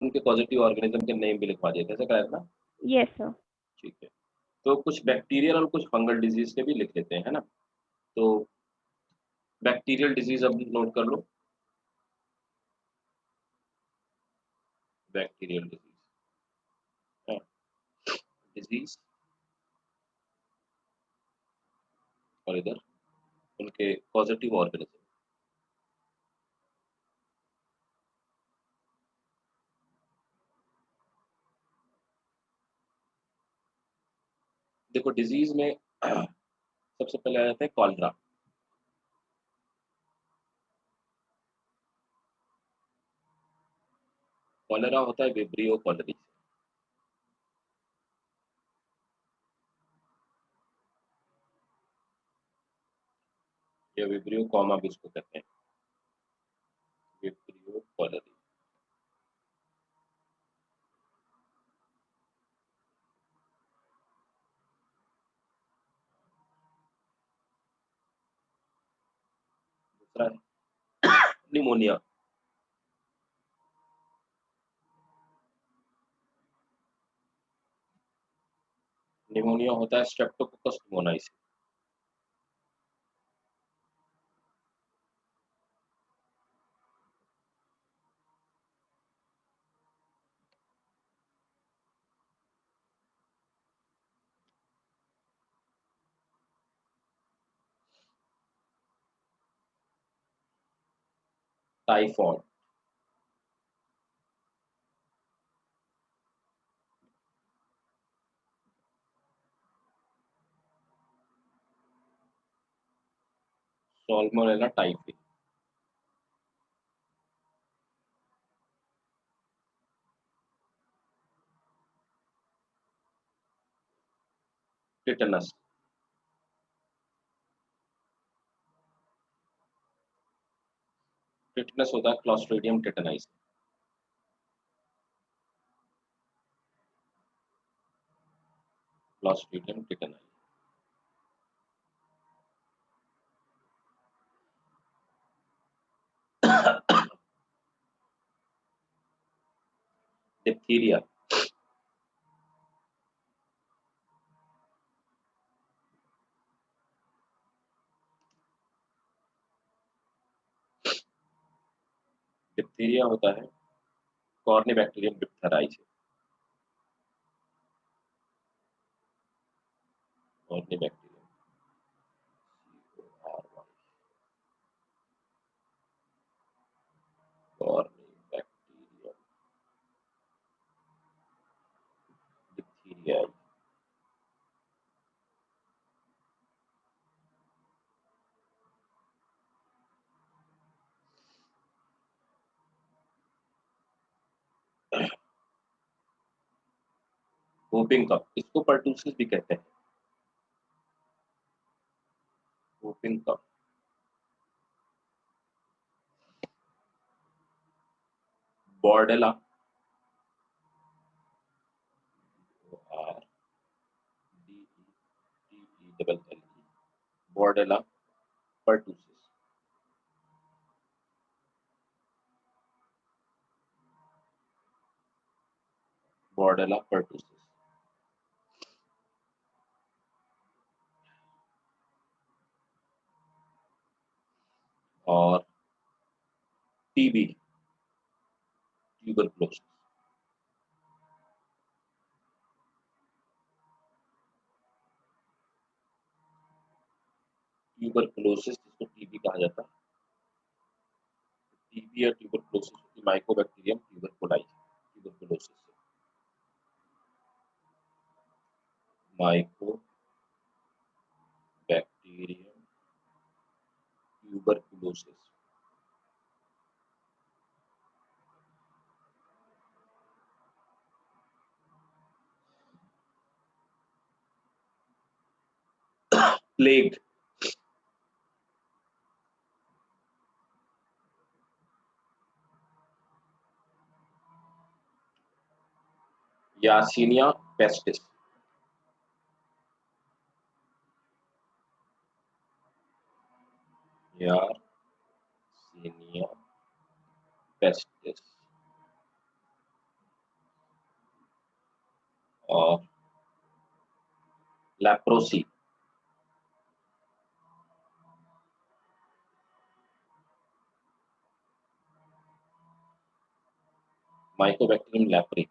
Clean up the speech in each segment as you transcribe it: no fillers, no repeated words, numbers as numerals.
उनके positive organism के name भी लिखवा दिए थे, ऐसा कराया था ना? Yes sir. ठीक है। तो कुछ बैक्टीरियल और कुछ फंगल डिजीज़ के भी लिख लेते हैं, है ना? तो बैक्टीरियल डिजीज़ अब नोट कर लो, बैक्टीरियल डिजीज़, हाँ, डिजीज़ और इधर उनके पॉजिटिव ऑर्गेनिज्म। देखो डिजीज़ में सबसे पहले आ जाता है कॉलरा। कॉलेरा होता है विब्रियो कॉलरी से। या विब्रियो कॉमा भी इसको कहते हैं, विब्रियो कॉलरी। दूसरा है निमोनिया। निमोनिया होता है स्ट्रेप्टोकोकस निमोनियासिस। Typhoid, Salmonella typhi, tetanus, tetanus होता है Clostridium tetani, Clostridium tetani. Diphtheria, diphtheria होता है Corynebacterium diphtheriae, Corynebacterium, Corynebacterium diphtheria. Whooping cough, इसको पर्टूसिस भी कहते हैं, whooping cough. Bordetella, R D E T E double L E, Bordetella pertussis, Bordetella pertussis. और TB, tuberculosis, tuberculosis जिसको TB कहा जाता है, टीबी या ट्यूबरकुलोसिस होती है माइकोबैक्टीरियम ट्यूबरकुलाई, ट्यूबरकुलोसिस से, Mycobacterium tuberculosis. Plague, यार्सिनिया pestis, Yersinia pestis. और लेप्रोसी, माइकोबैक्टीरियम लेप्री,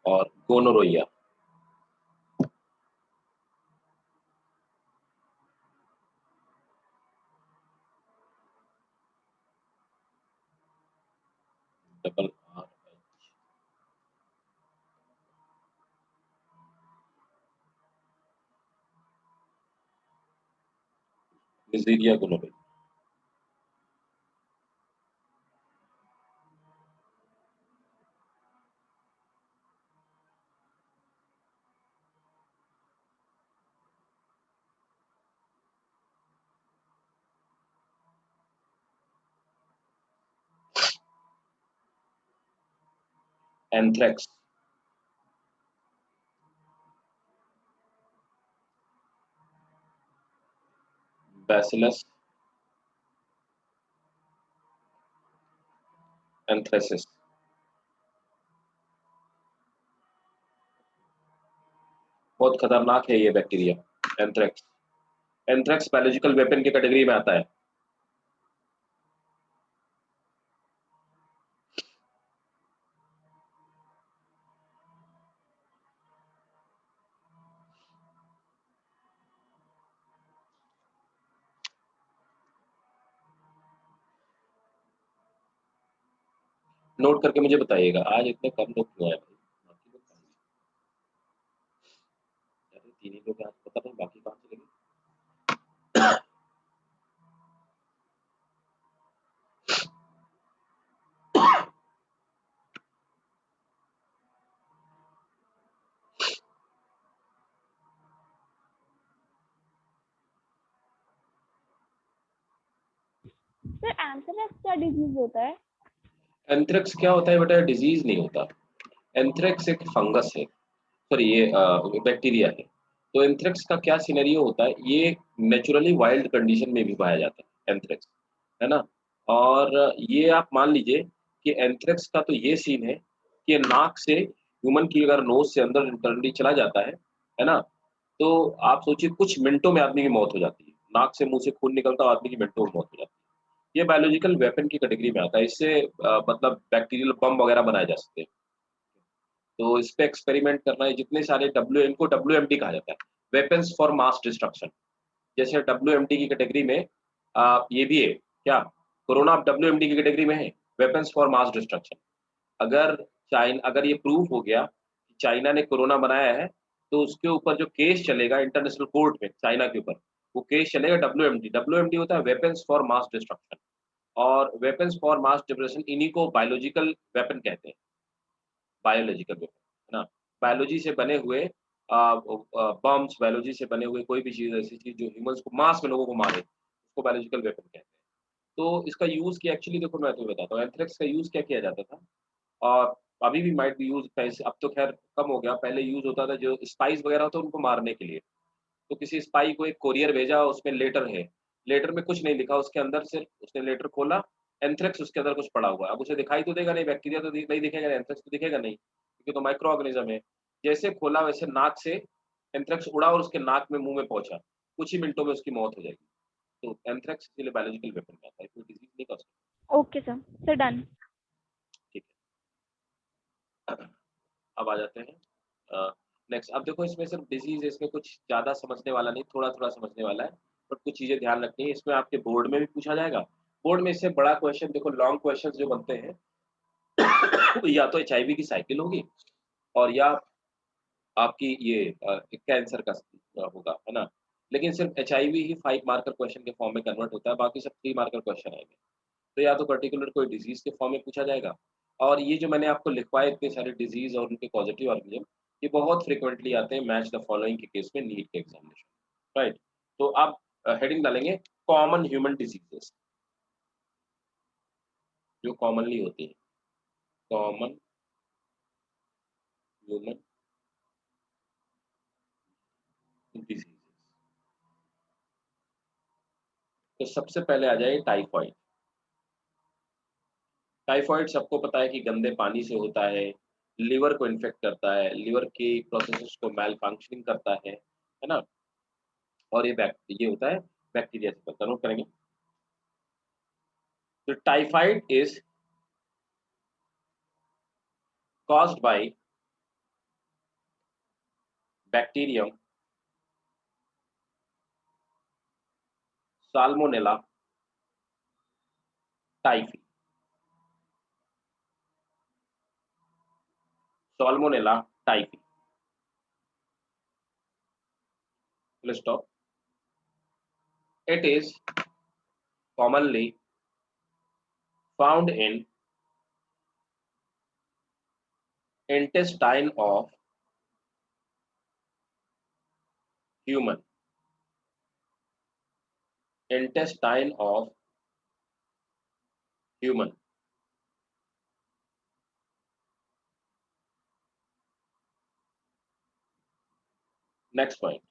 और gonorrhoea, double R, Neisseria gonorrhoeae, anthrax, Bacillus anthracis. बहुत खतरनाक है ये bacteria anthrax. Anthrax biological weapon की कैटेगरी में आता है। नोट करके मुझे बताइएगा आज इतने कम लोग क्यों आए भाई, बाकी लोग कहाँ हैं? अरे तीन ही लोग हैं आज, पता नहीं बाकी कहाँ चले गए। सर एंथ्रेक्स क्या डिजीज होता है? एंथ्रेक्स क्या होता है बेटा, डिजीज नहीं होता। एंथ्रेक्स एक फंगस है, सॉरी ये बैक्टीरिया है। तो एंथ्रेक्स का क्या सिनेरियो होता है, ये नेचुरली वाइल्ड कंडीशन में भी पाया जाता है एंथ्रेक्स, है ना। और ये आप मान लीजिए कि एंथ्रेक्स का तो ये सीन है कि नाक से ह्यूमन की अगर नोज से अंदर इंटरनली चला जाता है ना, तो आप सोचिए कुछ मिनटों में आदमी की मौत हो जाती है। नाक से मुंह से खून निकलता है, आदमी की मिनटों में मौत हो जाती है। ये बायोलॉजिकल वेपन की कैटेगरी में आता है। इससे मतलब बैक्टीरियल बम वगैरह बनाए जा सकते हैं। तो इस पे एक्सपेरिमेंट करना है, जितने सारे इनको डब्ल्यूएमडी कहा जाता है, वेपन्स फॉर मास डिस्ट्रक्शन। जैसे डब्ल्यूएमडी की कैटेगरी में ये भी है क्या, कोरोना डब्ल्यूएमडी की कैटेगरी में है, वेपन्स फॉर मास डिस्ट्रक्शन। अगर अगर ये प्रूफ हो गया कि चाइना ने कोरोना बनाया है, तो उसके ऊपर जो केस चलेगा इंटरनेशनल कोर्ट में चाइना के ऊपर, वो केस चलेगा डब्ल्यूएमडी। डब्ल्यूएमडी होता है वेपन्स फॉर मास डिस्ट्रक्शन, और वेपन्स फॉर मास डिस्ट्रक्शन इन्हीं को बायोलॉजिकल वेपन कहते हैं। बायोलॉजिकल वेपन, है ना। बायोलॉजी से बने हुए बम्स, बायोलॉजी से बने हुए कोई भी चीज़, ऐसी चीज़ जो ह्यूमन्स को मास में लोगों को मारे, उसको बायोलॉजिकल वेपन कहते हैं। तो इसका यूज़ क्या एक्चुअली, देखो मैं तुम्हें बताता हूँ, एंथ्रेक्स का यूज़ क्या किया जाता था, और अभी भी माइट बी यूज़, पैसे अब तो ख़ैर कम हो गया, पहले यूज़ होता था जो स्पाइस वग़ैरह होता है उनको मारने के लिए। तो किसी स्पाई को एक कोरियर भेजा, उसमें लेटर है, लेटर में कुछ नहीं लिखा, उसके अंदर सिर्फ़ उसने लेटर खोला, एंथ्रेक्स उसके अंदर कुछ पड़ा हुआ है। अब उसे दिखाई तो देगा नहीं, बैक्टीरिया तो नहीं दिखेगा, एंथ्रेक्स तो दिखेगा नहीं, क्योंकि तो माइक्रो ऑर्गेनिज़्म है। जैसे खोला वैसे नाक से एंथ्रेक्स उड़ा और उसके नाक में, मुँह में पहुँचा। कुछ ही मिनटों में उसकी मौत हो जाएगी। तो एंथ्रेक्स इसीलिए बायोलॉजिकल वेपन कहता है, कोई डिज़ीज़ नहीं कह सकता। Okay sir, sir done. ठीक है। अब आ जाते हैं नेक्स्ट। अब देखो इसमें सिर्फ डिजीज है, इसमें कुछ ज़्यादा समझने वाला नहीं, थोड़ा-थोड़ा समझने वाला है, बट कुछ चीज़ें ध्यान रखनी है। इसमें आपके बोर्ड में भी पूछा जाएगा। बोर्ड में इससे बड़ा क्वेश्चन देखो, लॉन्ग क्वेश्चंस जो बनते हैं या तो एचआईवी की साइकिल होगी, और या आपकी ये कैंसर का होगा, है ना। लेकिन सिर्फ एचआईवी ही 5 मार्कर क्वेश्चन के फॉर्म में कन्वर्ट होता है, बाकी सब 3 मार्कर क्वेश्चन आएँगे। तो या तो पर्टिकुलर कोई डिजीज़ के फॉर्म में पूछा जाएगा, और ये जो मैंने आपको लिखवाए इतने सारे डिजीज़ और उनके पॉज़िटिव ऑर्गेनिज़्म, ये बहुत फ्रीक्वेंटली आते हैं मैच द फॉलोइंग के केस में नीट के एग्ज़ामिनेशन, राइट? तो आप हेडिंग डालेंगे कॉमन ह्यूमन डिसीज़ेज़, जो कॉमनली होती है, कॉमन ह्यूमन डिजीजेस। तो सबसे पहले आ जाए टाइफॉइड। टाइफॉइड सबको पता है कि गंदे पानी से होता है, लिवर को इन्फेक्ट करता है, लिवर की प्रोसेसेस को मेल फंक्शनिंग करता है ना? और ये होता है बैक्टीरिया से होता है। नोट करेंगे। तो typhoid is caused by bacterium Salmonella typhi. Salmonella typhi. Let's stop. It is commonly found in intestine of human. Intestine of human. Next point.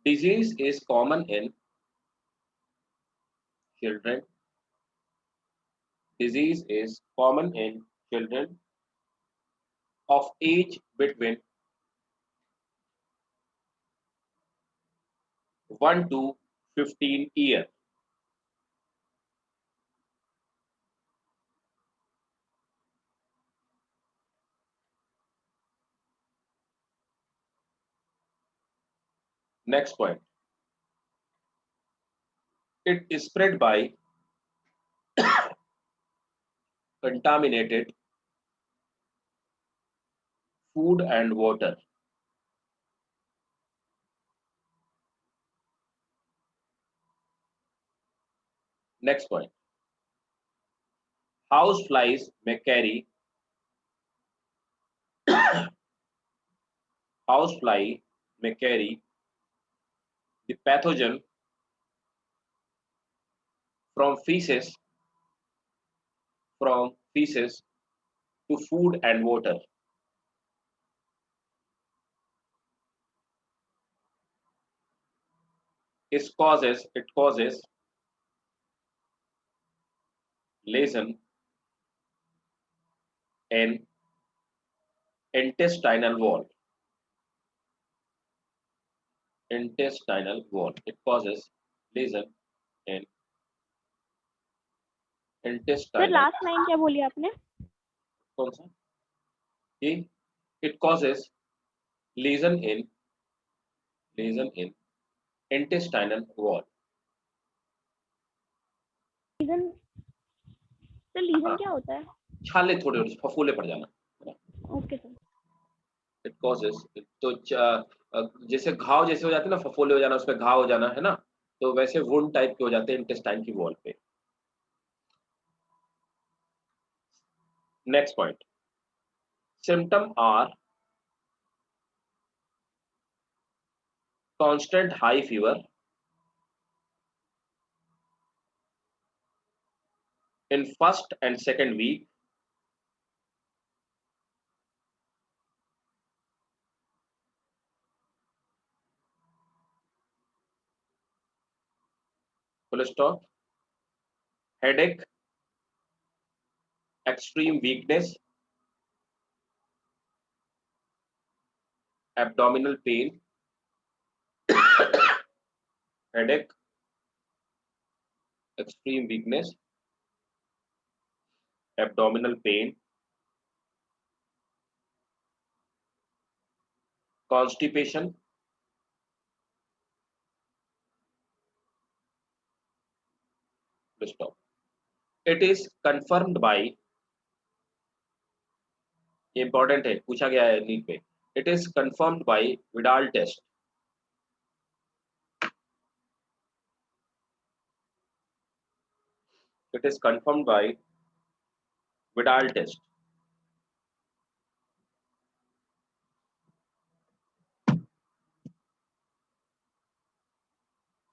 Disease is common in children. Disease is common in children of age between 1 to 15 years. Next point. It is spread by contaminated food and water. Next point. House flies may carry housefly may carry the pathogen from feces to food and water. It causes lesion in intestinal wall. Intestinal wall. It causes lesion in sir intestinal. Last line क्या बोली आपने? कौन सा? ये it causes lesion in intestinal wall. Lesion sir, lesion हाँ, क्या होता है? छाले थोड़े फफोले पड़ जाना। Okay sir. इट कॉजेस तो जैसे घाव जैसे हो जाते हैं ना, फफोले हो जाना, उसमें घाव हो जाना, है ना? तो वैसे वुंड टाइप के हो जाते हैं इंटेस्टाइन की वॉल पे। Next point. Symptom are constant high fever in first and second week, full stop, headache, extreme weakness, abdominal pain, headache, extreme weakness, abdominal pain, constipation, full stop. It is confirmed by, ये important है, पूछा गया है NEET पे। It is confirmed by Vidal test. It is confirmed by Vidal test.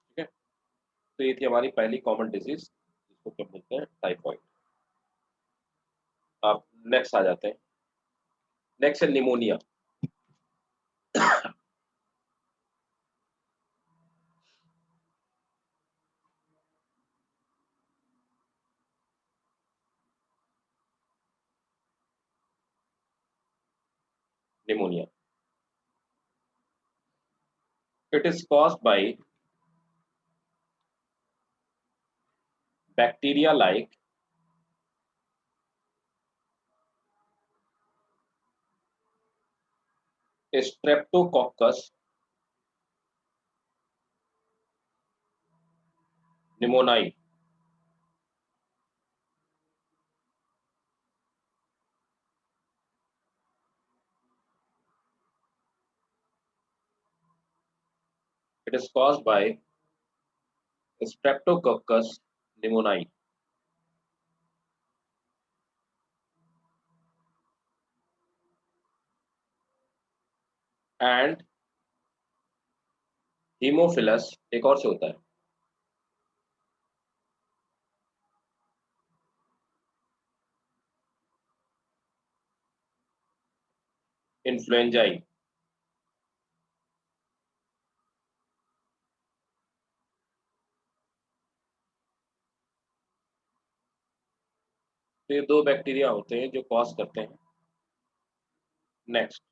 ठीक है? तो ये थी हमारी पहली कॉमन डिजीज जिसको क्या बोलते हैं, टाइफॉइड। आप नेक्स्ट आ जाते हैं। नेक्स्ट है pneumonia. Pneumonia, it is caused by bacteria like streptococcus pneumoniae. It is caused by streptococcus pneumoniae and hemophilus, एक और से होता है influenzae. तो ये दो बैक्टीरिया होते हैं जो कॉज करते हैं। Next,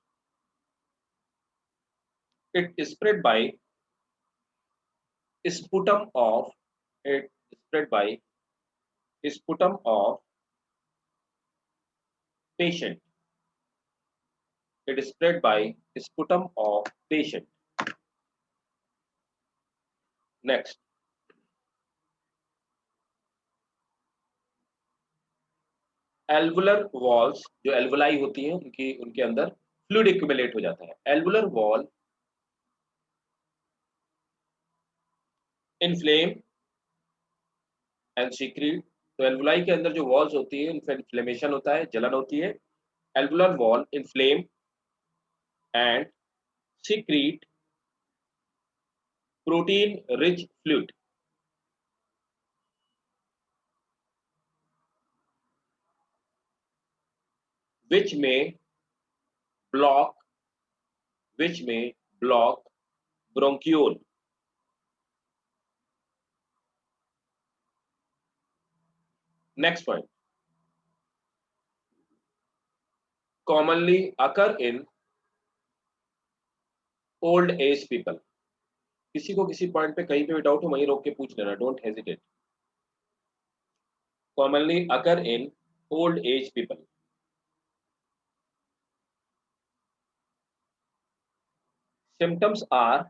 it is spread by sputum of it spread by sputum of patient. It is spread by sputum of patient. Next, alveolar walls, जो alveoli होती हैं उनकी उनके अंदर फ्लूइड एक्यूमुलेट हो जाता है। alveolar wall inflame and secrete। तो एल्वुलाई के अंदर जो वॉल्स होती है उनमें इन्फ्लेमेशन होता है, जलन होती है। alveolar wall inflame and secrete protein rich fluid which may block bronchiole. Next point, commonly occur in old age people। किसी को किसी पॉइंट पे कहीं पे भी डाउट हो वहीं रोक के पूछ लेना, don't hesitate. commonly occur in old age people। symptoms are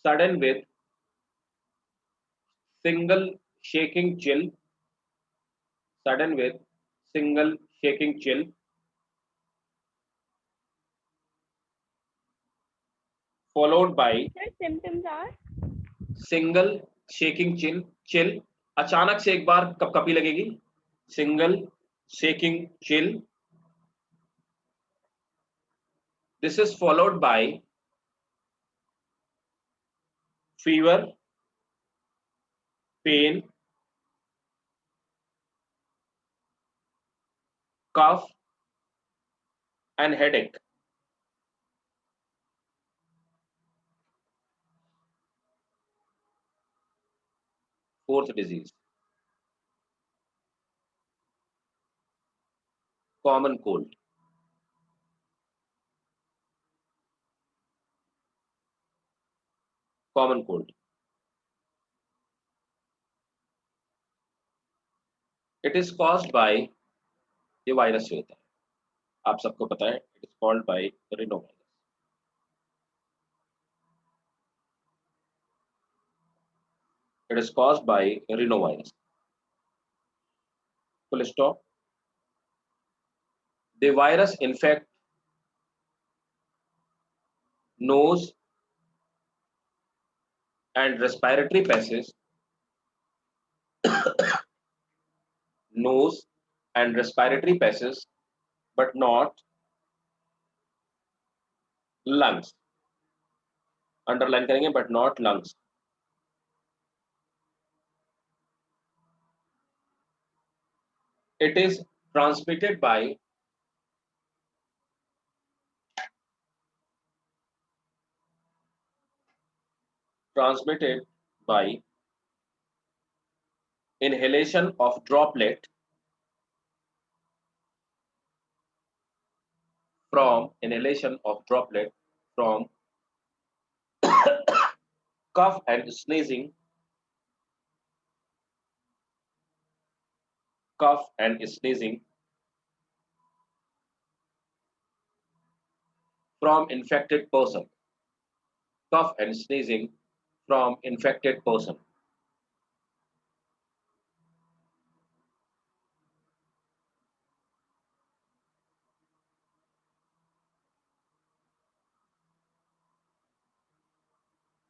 sudden with single shaking chill, sudden with single shaking chill, followed by Sir, symptoms are single shaking chill, अचानक से एक बार कपकपी लगेगी, single shaking chill. This is followed by fever, pain, cough and headache. Fourth disease, common cold. Common cold, it is caused by, ये virus से होता है, आप सबको पता है। It is called by rhino virus. It is caused by rhino virus. Full stop. The virus infect nose and respiratory passages, nose and respiratory passages, but not lungs। Underline करेंगे, but not lungs. It is transmitted by transmitted by inhalation of droplet from cough and sneezing, from infected person, cough and sneezing from infected person.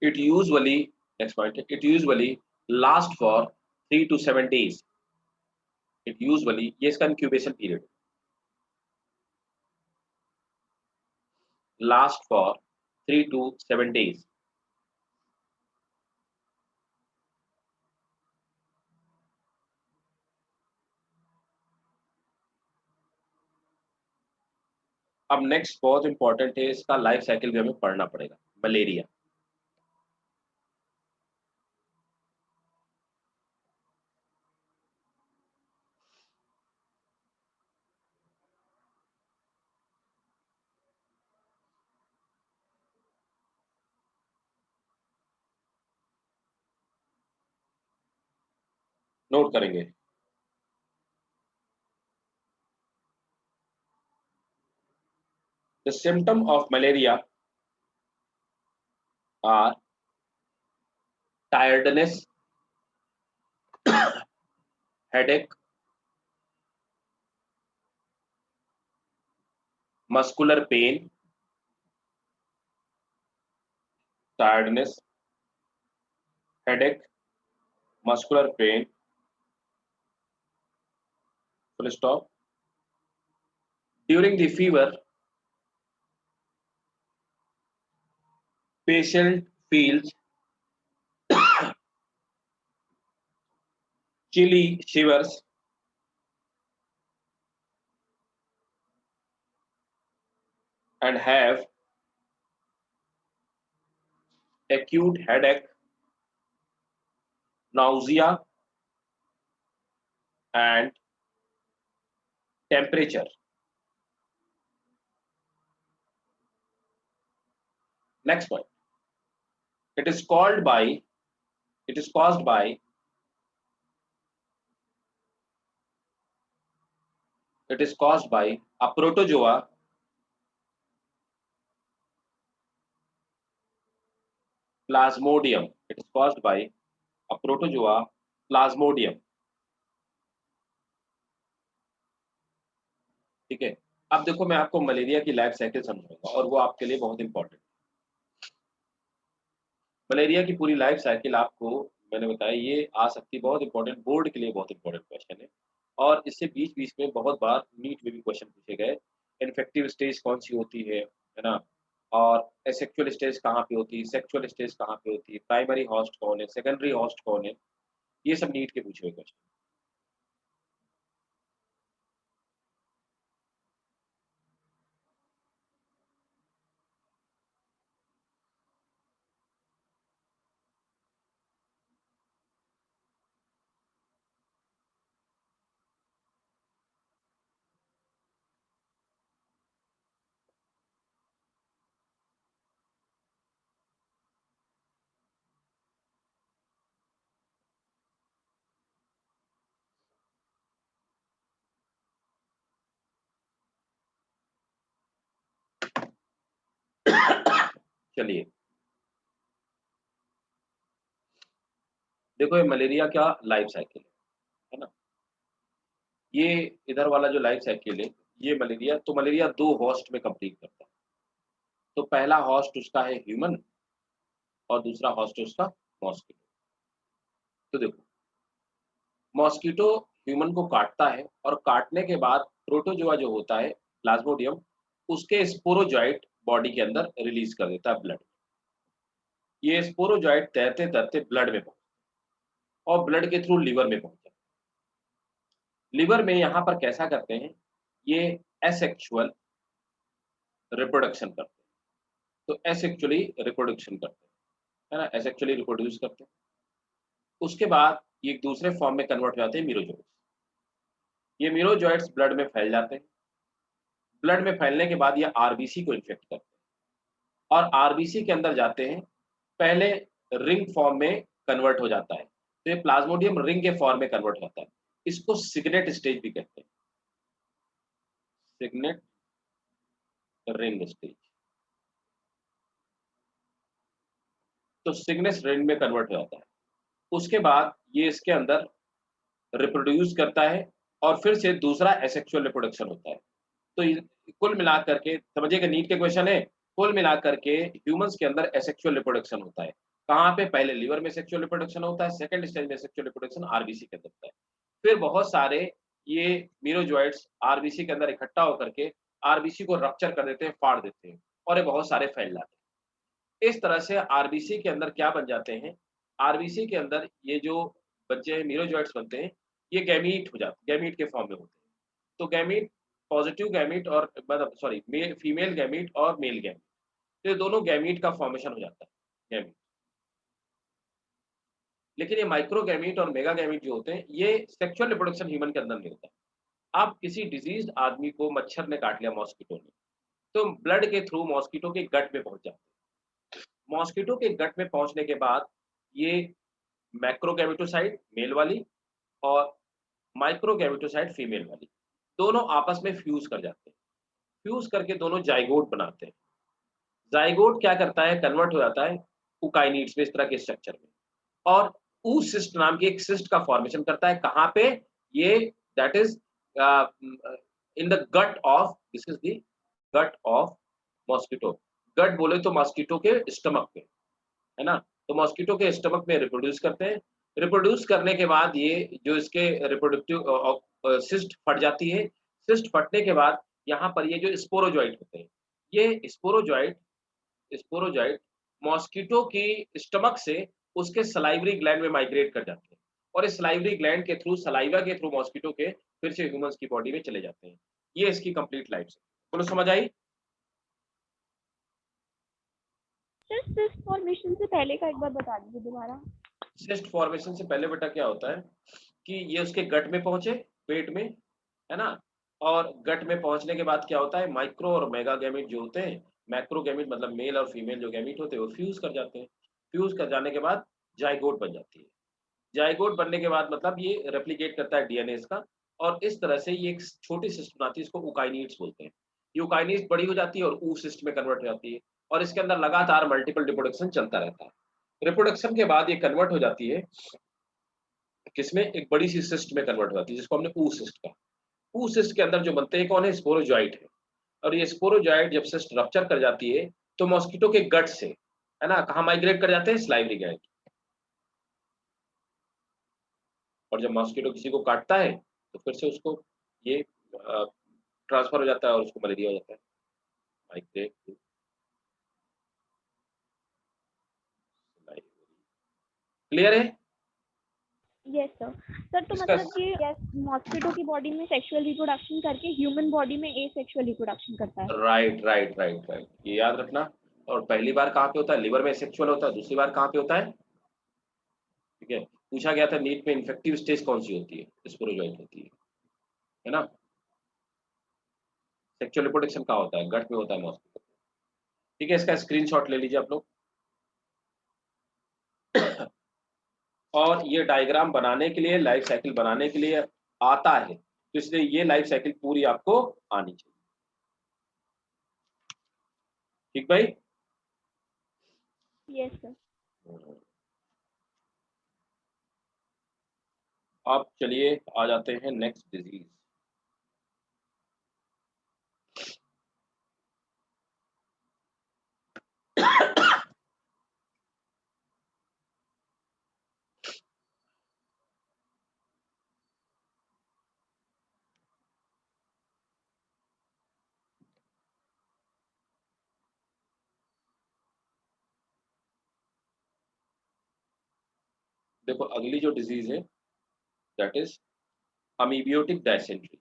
It usually, next point, it usually lasts for 3 to 7 days. It usually, ये इसका incubation period, last for 3 to 7 days. अब next बहुत important है, इसका life cycle भी हमें पढ़ना पड़ेगा। मलेरिया, नोट करेंगे। The symptom of malaria are tiredness, headache, muscular pain, tiredness, headache, muscular pain, full stop. During the fever, patient feels chilly shivers, and have acute headache, nausea, and temperature. Next point. It is caused by a protozoa plasmodium. It is caused by a protozoa plasmodium. ठीक है, अब देखो मैं आपको malaria की life cycle समझाऊंगा और वो आपके लिए बहुत इंपॉर्टेंट। मलेरिया की पूरी लाइफ साइकिल आपको मैंने बताया, ये आ सकती है, बहुत इंपॉर्टेंट, बोर्ड के लिए बहुत इंपॉर्टेंट क्वेश्चन है। और इससे बीच बीच में बहुत बार नीट में भी क्वेश्चन पूछे गए। इन्फेक्टिव स्टेज कौन सी होती है ना, और एसेक्सुअल स्टेज कहाँ पे होती है, सेक्सुअल स्टेज कहाँ पे होती है, प्राइमरी होस्ट कौन है, सेकेंडरी होस्ट कौन है, ये सब नीट के पूछे हुए क्वेश्चन। चलिए देखो, ये मलेरिया का लाइफ साइकिल है ना, ये इधर वाला जो लाइफ साइकिल है, ये मलेरिया दो होस्ट में कंप्लीट करता है। तो पहला होस्ट उसका है ह्यूमन और दूसरा होस्ट है उसका मॉस्किटो। तो देखो, मॉस्किटो ह्यूमन को काटता है और काटने के बाद प्रोटोजोआ जो होता है प्लाज्मोडियम, उसके स्पोरोजॉइट बॉडी के अंदर रिलीज कर देता है ब्लड। ये स्पोरोजॉइट तैरते तैरते ब्लड में पहुंचे और ब्लड के थ्रू लिवर में पहुंचे। लिवर में यहाँ पर कैसा करते हैं, ये एसेक्सुअल रिप्रोडक्शन करते हैं। तो एसेक्सुअली रिप्रोडक्शन करते हैं, है ना, एसेक्सुअली रिप्रोड्यूस करते हैं। उसके बाद ये एक दूसरे फॉर्म में कन्वर्ट हो जाते हैं मीरोजोइट्स। ये मीरोजोइट्स ब्लड में फैल जाते हैं। ब्लड में फैलने के बाद ये आरबीसी को इन्फेक्ट करते हैं और आरबीसी के अंदर जाते हैं, पहले रिंग फॉर्म में कन्वर्ट हो जाता है। तो ये प्लाज्मोडियम रिंग के फॉर्म में कन्वर्ट हो जाता है। इसको सिग्नेट स्टेज भी कहते हैं, सिग्नेट रिंग स्टेज। तो सिग्नेट रिंग में कन्वर्ट हो जाता है। उसके बाद ये इसके अंदर रिप्रोड्यूस करता है और फिर से दूसरा एसेक्सुअल रिप्रोडक्शन होता है। तो कुल मिलाकर के समझिएगा, नीट के क्वेश्चन है, कुल मिलाकर के ह्यूमंस के अंदर एसेक्सुअल रिप्रोडक्शन होता है। कहाँ पे? पहले लिवर में सेक्सुअल रिप्रोडक्शन होता है, सेकंड स्टेज में सेक्सुअल रिप्रोडक्शन आरबीसी के अंदर होता है। फिर बहुत सारे ये मीरोजॉइट्स आरबीसी के अंदर इकट्ठा होकर के आरबीसी को रप्चर कर देते हैं, फाड़ देते हैं और ये बहुत सारे फैल जाते हैं। इस तरह से आरबीसी के अंदर क्या बन जाते हैं, आरबीसी के अंदर ये जो बच्चे मीरोजॉइट्स बनते हैं, ये गैमीट हो जाते, गैमीट के फॉर्म में होते हैं। तो गैमीट, पॉजिटिव गैमीट और मतलब सॉरी फीमेल गैमीट और मेल गैमीट, तो ये दोनों गैमीट का फॉर्मेशन हो जाता है, गैमीट। लेकिन ये माइक्रो गैमीट और मेगा गैमीट जो होते हैं, ये सेक्सुअल रिप्रोडक्शन ह्यूमन के अंदर नहीं होता है। अब किसी डिजीज्ड आदमी को मच्छर ने काट लिया, मॉस्किटो ने, तो ब्लड के थ्रू मॉस्किटो के गट में पहुंच जाते हैं। मॉस्किटो के गट में पहुंचने के बाद ये मैक्रोगैमेटोसाइट मेल वाली और माइक्रोगैमेटोसाइट फीमेल वाली, दोनों आपस में फ्यूज कर जाते हैं। फ्यूज करके दोनों जाइगोट बनाते हैं। जाइगोट क्या करता है, कन्वर्ट हो जाता है उकाइनिड्स में, इस तरह के स्ट्रक्चर में, और oocyst नाम की एक सिस्ट का फॉर्मेशन करता है। कहाँ पे? ये that is in the gut of, this is the gut of mosquito. Gut बोले तो मॉस्किटो के स्टमक में, है ना, तो मॉस्किटो के स्टमक में रिप्रोड्यूस करते हैं। रिप्रोड्यूस करने के बाद ये जो इसके रिप्रोडक्टिव सिस्ट फट जाती है। सिस्ट फटने के बाद यहाँ पर ये जो स्पोरोजॉइट होते हैं, ये स्पोरोजॉइट मॉस्किटो की स्टमक से उसके सलाइवरी ग्लैंड में माइग्रेट कर जाते हैं और इस सलाइवरी ग्लैंड के थ्रू, सलाइवा के थ्रू मॉस्किटो के फिर से ह्यूमंस की बॉडी में चले जाते हैं। ये इसकी कंप्लीट लाइफ है। बोलो समझ आई? सर सिस्ट फॉर्मेशन से पहले का एक बार बता दीजिए दोबारा। सिस्ट फॉर्मेशन से पहले बेटा क्या होता है कि ये उसके गट में पहुंचे, पेट में, है ना, और गट में पहुंचने के बाद क्या होता है, माइक्रो और मेगा गैमीट जो होते हैं, मैक्रो गैमीट मतलब मेल और फीमेल जो गैमीट होते हैं वो फ्यूज कर जाते हैं। फ्यूज कर जाने के बाद जाइगोट बन जाती है। जाइगोट बनने के बाद मतलब ये रेप्लिकेट करता है डीएनए इसका, और इस तरह से ये एक छोटी सिस्ट बनाती है, इसको उकाइनिड्स बोलते हैं। ये उकाइनिड्स बड़ी हो जाती है और ऊ सिस्ट में कन्वर्ट हो जाती है और इसके अंदर लगातार मल्टीपल रिप्रोडक्शन चलता रहता है। रिप्रोडक्शन के बाद ये कन्वर्ट हो जाती है किसमें, एक बड़ी सी सिस्ट में कन्वर्ट हो जाती है जिसको हमने ऊ सिस्ट कहा। ऊ सिस्ट के अंदर जो बनते हैं कौन है, स्पोरोजॉइट है। और ये स्पोरोजॉइट जब सिस्ट रप्चर कर जाती है तो मॉस्किटो के गट से, है ना, कहाँ माइग्रेट कर जाते हैं, स्लाइवरी ग्लैंड। और जब मॉस्किटो किसी को काटता है तो फिर से उसको ये ट्रांसफर हो जाता है और उसको मलेरिया हो जाता है, माइग्रेट टू स्लाइवरी। क्लियर है? Yes sir. सर तो इसका मतलब ये यस, मॉस्किटो की बॉडी में सेक्सुअल रिप्रोडक्शन करके ह्यूमन बॉडी में एसेक्सुअल रिप्रोडक्शन करता है। राइट राइट राइट राइट, ये याद रखना। और पहली बार कहाँ पे होता है, लिवर में सेक्सुअल होता है, दूसरी बार कहाँ पे होता है, ठीक है। पूछा गया था नीट में इन्फेक्टिव स्टेज कौन सी होती है, स्पोरोजॉइट होती है ना। सेक्सुअल रिप्रोडक्शन कहाँ होता है, गट में होता है मॉस्किटो। ठीक है, इसका स्क्रीनशॉट ले लीजिए आप लोग। और ये डायग्राम बनाने के लिए, लाइफ साइकिल बनाने के लिए आता है, तो इसलिए ये लाइफ साइकिल पूरी आपको आनी चाहिए। ठीक भाई? Yes sir. अब चलिए आ जाते हैं नेक्स्ट डिजीज। देखो अगली जो डिजीज है दैट इज अमीबियोटिक डायसेंट्री।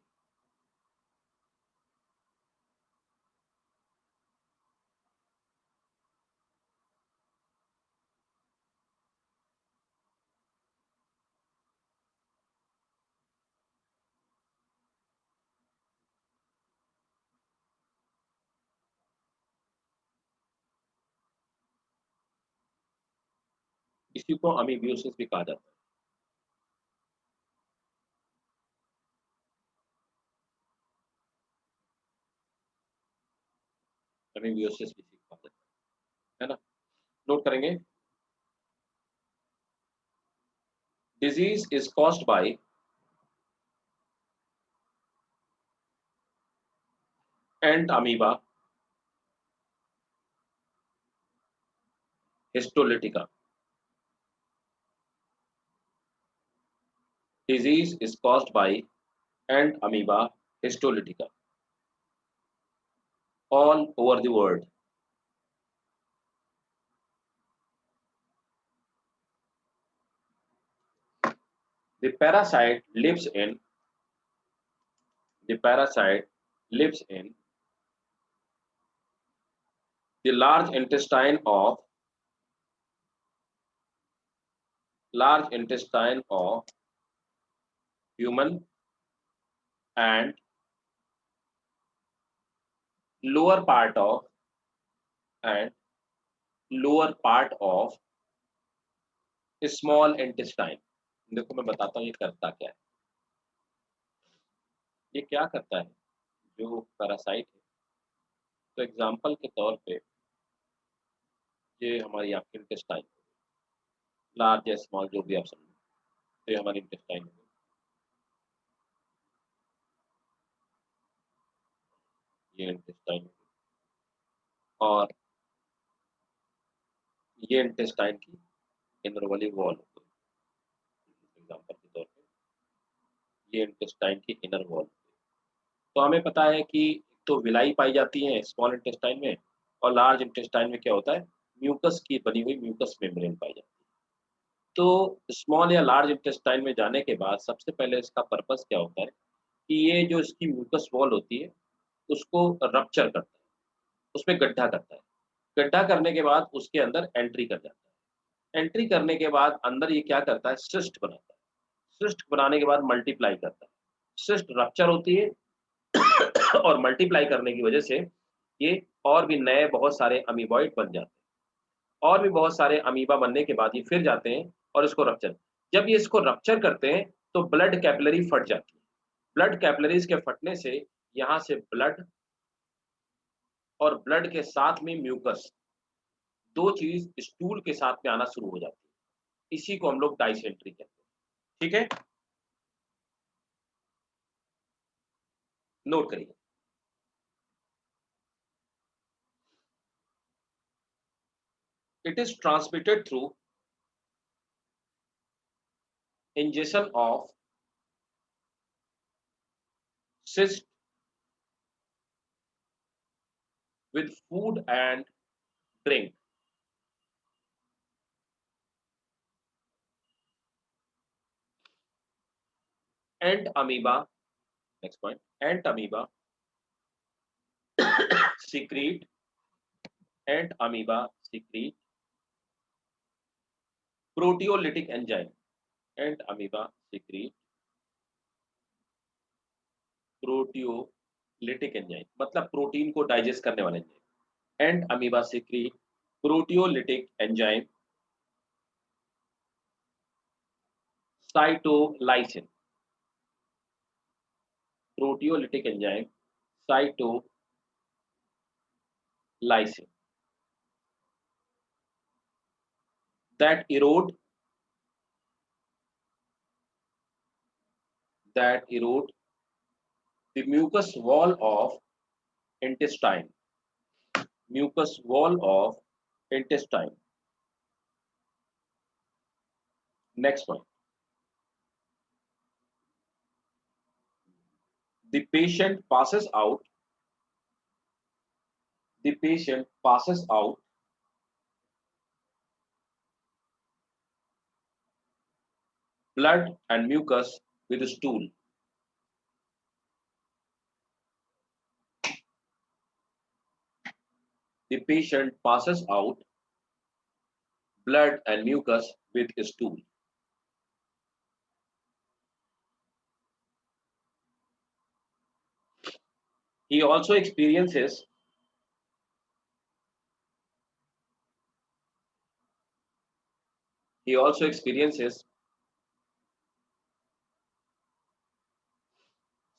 इसी को अमीबियोसिस भी कहा जाता है, अमीबियोसिस भी कहा जाता है ना। नोट करेंगे, disease is caused bye ant amoeba histolytica. Disease is caused by ant amoeba histolytica all over the world. The parasite lives in the parasite lives in the large intestine of human and lower part of and lower part of small intestine। देखो मैं बताता हूँ ये करता क्या है। ये क्या करता है जो पैरासाइट है, तो एग्जांपल के तौर पे ये हमारी आपकी इंटेस्टाइन, लार्ज या स्मॉल जो भी आप समझो, तो ये हमारी इंटेस्टाइन है। ये इंटेस्टाइन और ये इंटेस्टाइन की इनर वाली वॉल होती है। एग्जांपल के तौर पे ये इंटेस्टाइन की इनर वॉल। तो हमें पता है कि तो विलाई पाई जाती है स्मॉल इंटेस्टाइन में, और लार्ज इंटेस्टाइन में क्या होता है, म्यूकस की बनी हुई म्यूकस मेम्ब्रेन पाई जाती है। तो स्मॉल या लार्ज इंटेस्टाइन में जाने के बाद सबसे पहले इसका पर्पस क्या होता है कि ये जो इसकी म्यूकस वॉल होती है उसको रप्चर करता है, उसमें गड्ढा करता है। गड्ढा करने के बाद उसके अंदर एंट्री कर जाता है। एंट्री करने के बाद अंदर ये क्या करता है, सिस्ट बनाता है। सिस्ट बनाने के बाद मल्टीप्लाई करता है। सिस्ट रप्चर होती है और मल्टीप्लाई करने की वजह से ये और भी नए बहुत सारे अमीबॉइड बन जाते हैं। और भी बहुत सारे अमीबा बनने के बाद ये फिर जाते हैं और इसको रप्चर, जब ये इसको रप्चर करते हैं तो ब्लड कैपिलरी फट जाती है। ब्लड कैपिलरीज के फटने से यहाँ से ब्लड और ब्लड के साथ में म्यूकस, दो चीज स्टूल के साथ में आना शुरू हो जाती है। इसी को हम लोग डाइसेंट्री कहते हैं। ठीक है, नोट करिए। It is transmitted through ingestion of cyst with food and drink। Ant amoeba, next point, ant amoeba secrete, ant amoeba secrete proteolytic enzyme। ant amoeba secrete proteolytic enzyme, मतलब प्रोटीन को digest करने वाले enzyme. And amoeba secrete proteolytic enzyme cytolysin. Proteolytic enzyme cytolysin that erode the mucous wall of intestine, mucous wall of intestine। Next one, the patient passes out, the patient passes out blood and mucus with stool. The patient passes out blood and mucus with stool. He also experiences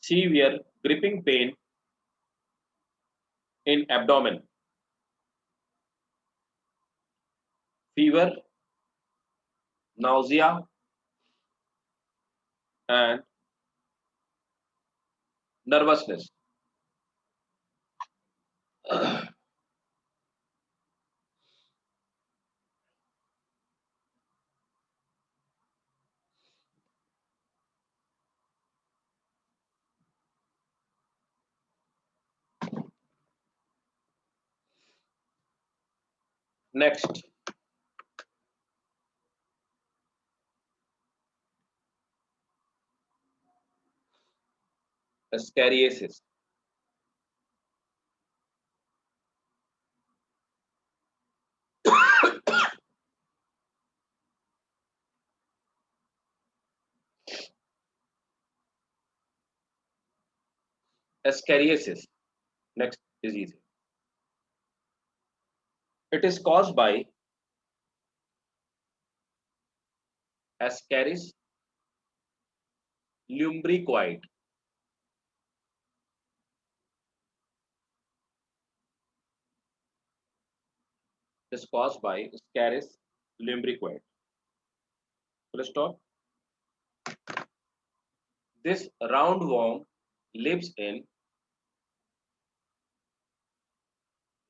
severe gripping pain in abdomen, fever, nausea, and nervousness. Next, ascariasis. Ascariasis, next disease. It is caused by Ascaris lumbricoid. It is caused by Ascaris lumbricoid. Full stop. This roundworm lives in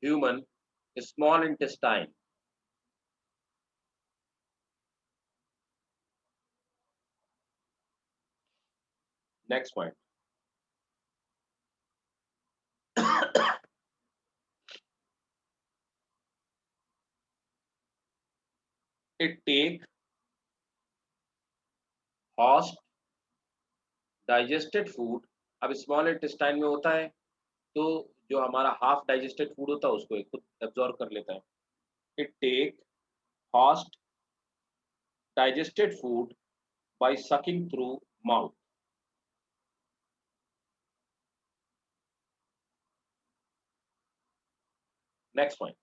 human small intestine. Next point. It take host digested food. अब small intestine में होता है तो जो हमारा half digested food होता है उसको ये खुद एब्जॉर्ब कर लेता है. It take host digested food by sucking through mouth. Next point.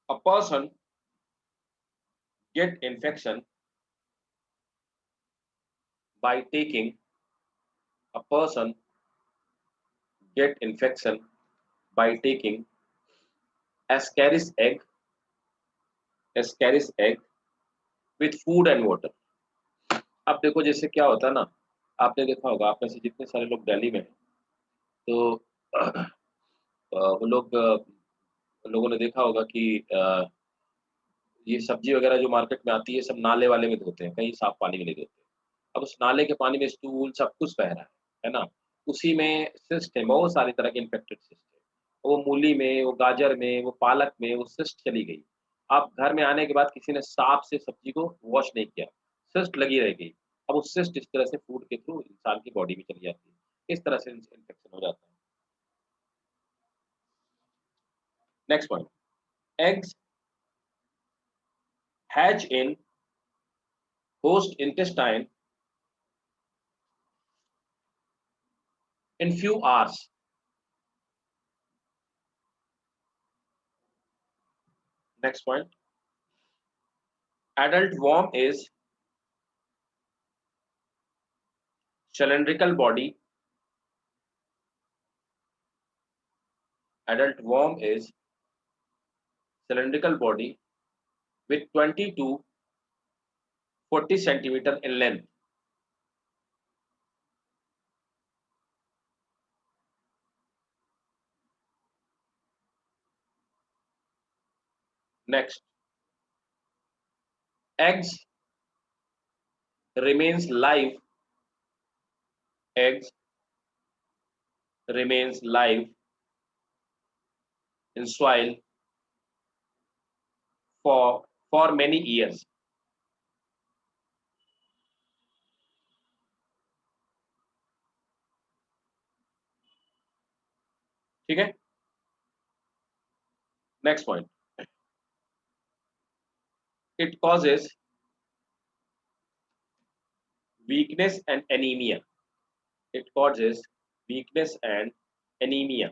A person get infection by taking a person get infection by taking ascaris egg with food and water. अब देखो जैसे क्या होता है ना, आपने देखा होगा आप में से जितने सारे लोग दिल्ली में हैं, तो वो लोगों ने देखा होगा कि ये सब्जी वगैरह जो मार्केट में आती है सब नाले वाले में धोते हैं, कहीं साफ पानी में नहीं धोते. अब उस नाले के पानी में स्टूल सब कुछ बह रहा है ना. उसी में सिस्ट है, बहुत सारी तरह के इन्फेक्टेड सिस्ट है. वो मूली में, वो गाजर में, वो पालक में वो सिस्ट चली गई. अब घर में आने के बाद किसी ने साफ से सब्जी को वॉश नहीं किया, सिस्ट लगी रह गई. अब वो सिस्ट इस तरह से फूड के थ्रू इंसान की बॉडी में चली जाती है, इस तरह से इन्फेक्शन हो जाता है. Next point. Eggs hatch in host intestine in few hours. Next point. Adult worm is cylindrical body. Adult worm is cylindrical body with 20 to 40 centimeter in length. Next, eggs remains live. Eggs remains live in soil for many years. ठीक है, next point, it causes weakness and anemia. It causes weakness and anemia.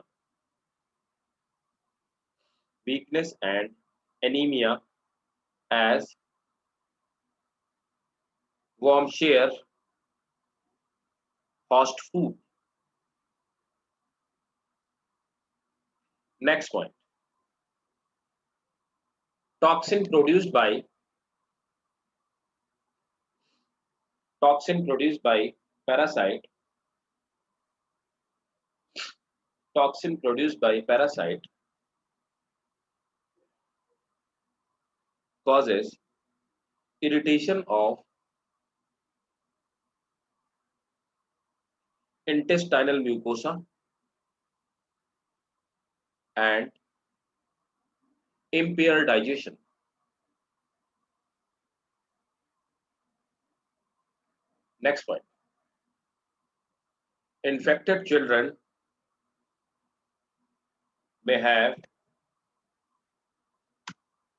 Weakness and anemia as worm share host food. Next point. Toxin produced by parasite. Toxin produced by parasite causes irritation of intestinal mucosa and impaired digestion. Next point. Infected children may have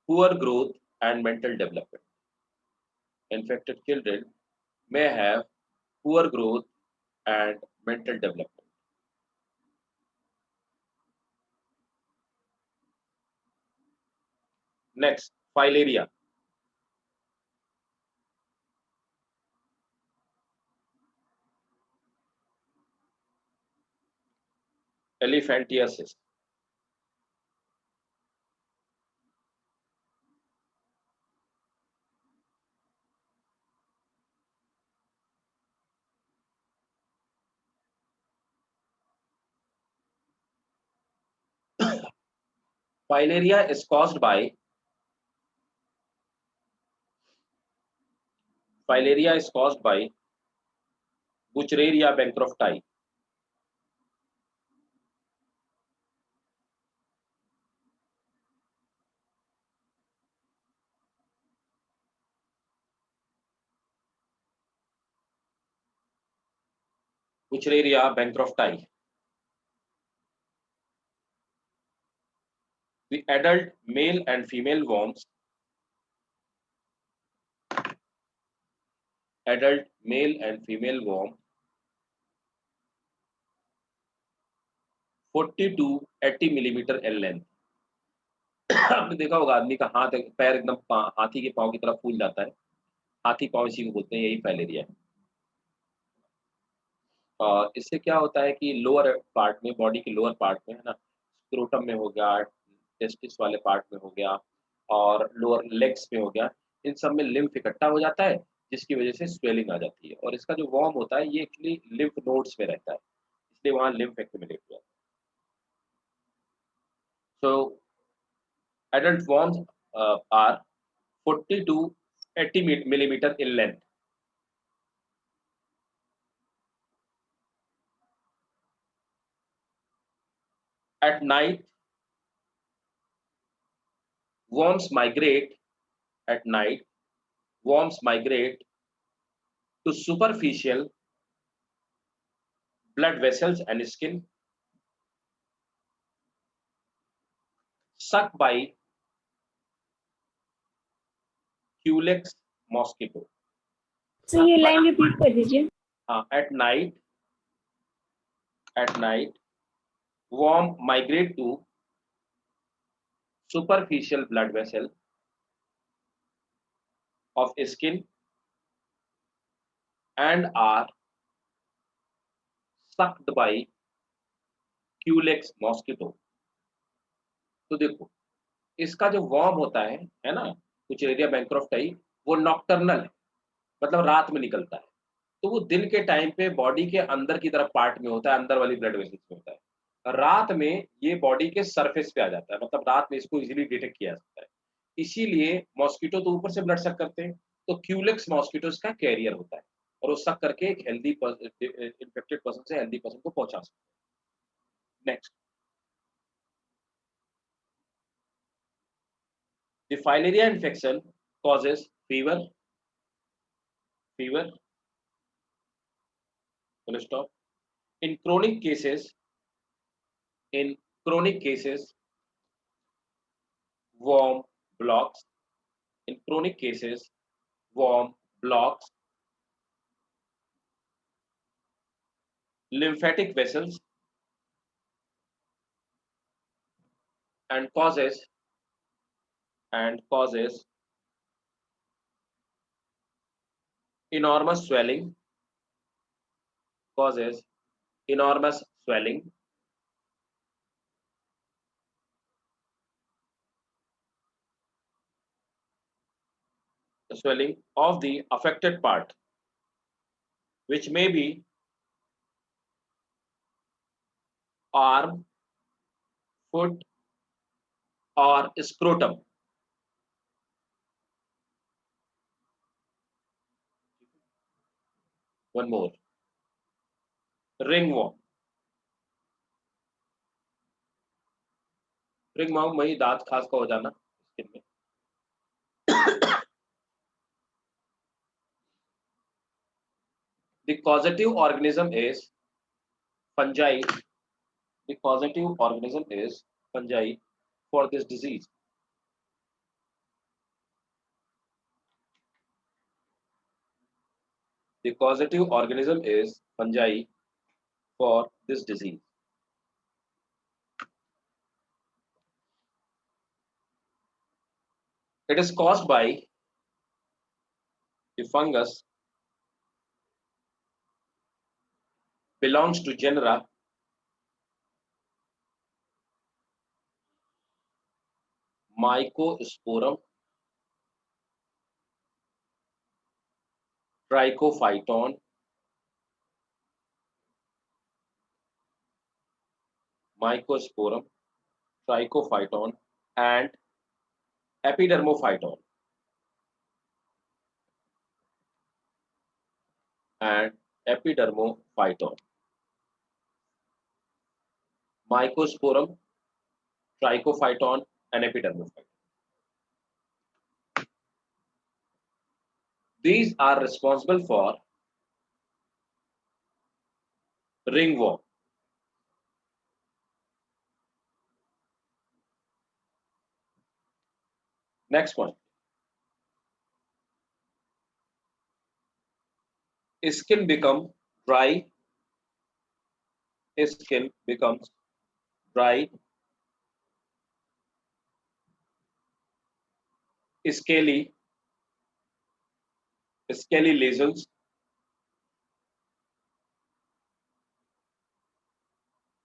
poor growth and mental development. Infected children may have poor growth and mental development. Next, filaria. Elephantiasis. Filaria is caused by Buchereria bancrofti. Buchereria bancrofti. The adult male and female worms, adult male and female worm 40 to 80 millimeter in length. आपने देखा होगा आदमी का हाथ पैर एकदम हाथी के पांव की तरफ फूल जाता है, हाथी पांव इसी को बोलते हैं, यही फाइलेरिया है। और इससे क्या होता है कि लोअर पार्ट में, बॉडी के लोअर पार्ट में है ना, स्क्रोटम में हो गया, टेस्टिस वाले पार्ट में हो गया और लोअर लेग्स में हो गया, इन सब में लिम्फ इकट्ठा हो जाता है, जिसकी वजह से स्वेलिंग आ जाती है। और इसका जो वॉर्म होता है ये एक्चुअली लिम्फ नोड्स में रहता है, इसलिए वहाँ लिम्फ एक्यूमुलेट हो जाता है। So adult worms are 40 to 80 millimeter in length. At night, worms migrate. At night, worms migrate to superficial blood vessels and skin, sucked by Culex mosquito. So ये line repeat कर दीजिए। At night, worm migrate to superficial blood vessel of skin and are sucked by Culex mosquito. तो देखो, इसका जो warm होता है ना, कुचेरिया bancrofti, वो नॉक्टर्नल है, मतलब रात में निकलता है। तो वो दिन के टाइम पे बॉडी के अंदर की तरफ पार्ट में होता है, अंदर वाली ब्लड वेसल्स में होता है। रात में ये बॉडी के सरफेस पे आ जाता है, मतलब रात में इसको इजीली डिटेक्ट किया जा सकता है। इसीलिए मॉस्किटो तो ऊपर से ब्लड सक करते हैं, तो क्यूलेक्स मॉस्किटो इसका कैरियर होता है और वो सक करके एक हेल्दी इन्फेक्टेड पर्सन से हेल्दी पर्सन को पहुंचा सकते हैं। Next, the filaria infection causes fever, full stop. In chronic cases, in chronic cases, worm blocks. In chronic cases, worm blocks lymphatic vessels and causes enormous swelling, causes enormous swelling, the swelling of the affected part, which may be arm, foot, or scrotum. One more, ringworm. Ringworm वही दांत खास का हो जाना skin में. The causative organism is fungi. The causative organism is fungi for this disease. The causative organism is fungi for this disease. It is caused by the fungus belongs to genera Mycosporum, Trichophyton, Mycosporum, Trichophyton, and Epidermophyton. And Epidermophyton. Mycosporum, Trichophyton, and Epidermophyton. These are responsible for ringworm. Next one. Skin becomes dry. Skin becomes dry, scaly lesions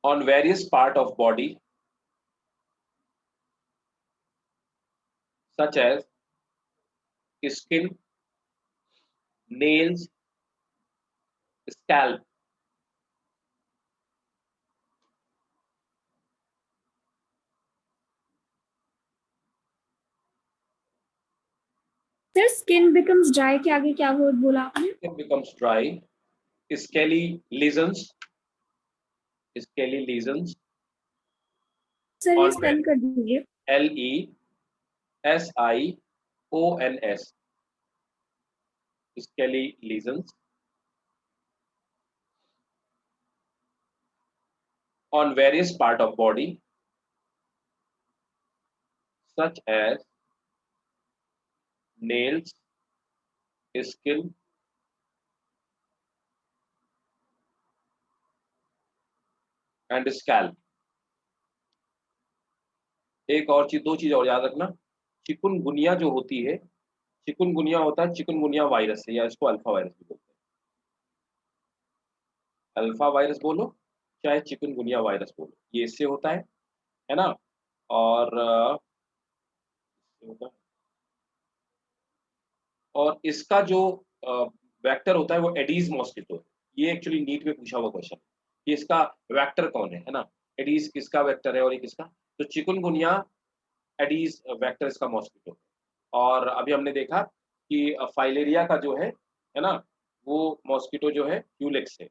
on various part of body, such as skin, nails, scalp. Sir skin becomes dry के आगे क्या word बोला आपने? Skin becomes dry, scaly lesions, scaly lesions sir ये on spell कर दीजिए. LESIONS, scaly lesions on various part of body, such as nails, skin, and scalp. एक और चीज, दो चीज और याद रखना. चिकुनगुनिया जो होती है, चिकुनगुनिया होता है चिकुनगुनिया वायरस से, या इसको अल्फा वायरस भी बोलते हैं. अल्फा वायरस बोलो चाहे चिकुनगुनिया वायरस बोलो, ये इससे होता है ना. और और इसका जो वेक्टर होता है वो एडीज मॉस्किटो है. ये एक्चुअली नीट में पूछा हुआ क्वेश्चन कि इसका वेक्टर कौन है ना. एडीज किसका वेक्टर है और ये किसका. तो चिकुनगुनिया एडीज वेक्टर इसका मॉस्किटो. और अभी हमने देखा कि फाइलेरिया का जो है ना, वो मॉस्किटो जो है यूलेक्स है.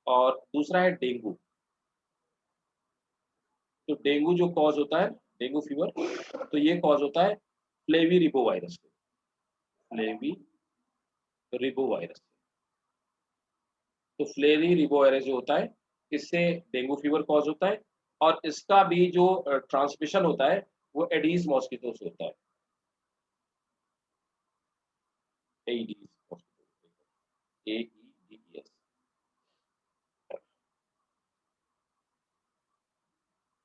और दूसरा है डेंगू. तो डेंगू जो कॉज होता है, डेंगू फीवर, तो ये कॉज होता है फ्लेवी रिबो वायरस से. Flavi ribo virus. तो फ्लेवी रिबो वायरस जो होता है, इससे डेंगू फीवर कॉज होता है. और इसका भी जो ट्रांसमिशन होता है वो एडीज मॉस्किटो से होता है। Aedes mosquito, AEDES,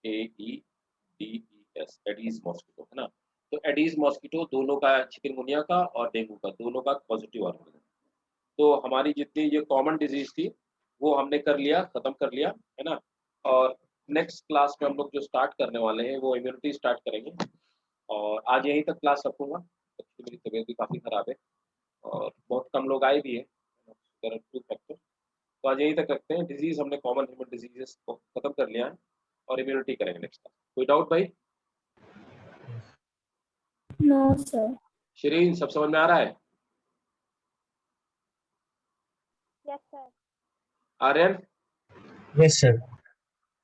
AEDES, Aedes mosquito, है ना। तो एडीज मॉस्किटो दोनों का, चिकनगुनिया का और डेंगू का, दोनों का पॉजिटिव ऑर्गेनिज्म। तो हमारी जितनी ये कॉमन डिजीज थी वो हमने कर लिया, खत्म कर लिया, है ना। और नेक्स्ट क्लास में हम लोग जो स्टार्ट करने वाले हैं वो इम्यूनिटी स्टार्ट करेंगे। और आज यहीं तक क्लास रखूंगा, क्योंकि मेरी तबीयत भी काफ़ी खराब है और बहुत कम लोग आए भी हैं, देयर आर 2 फैक्टर। तो आज यहीं तक रखते हैं, डिजीज हमने कॉमन ह्यूमन डिजीजेस को खत्म कर लिया है और इम्यूनिटी करेंगे नेक्स्ट क्लास। कोई डाउट भाई? No sir. शिरीन, सब समझ में आ रहा है? Yes sir. Aryan, yes sir.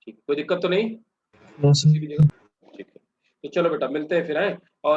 ठीक है, कोई दिक्कत तो नहीं नो किसी भी सर। जगह? ठीक है, तो चलो बेटा मिलते हैं फिर, हैं। और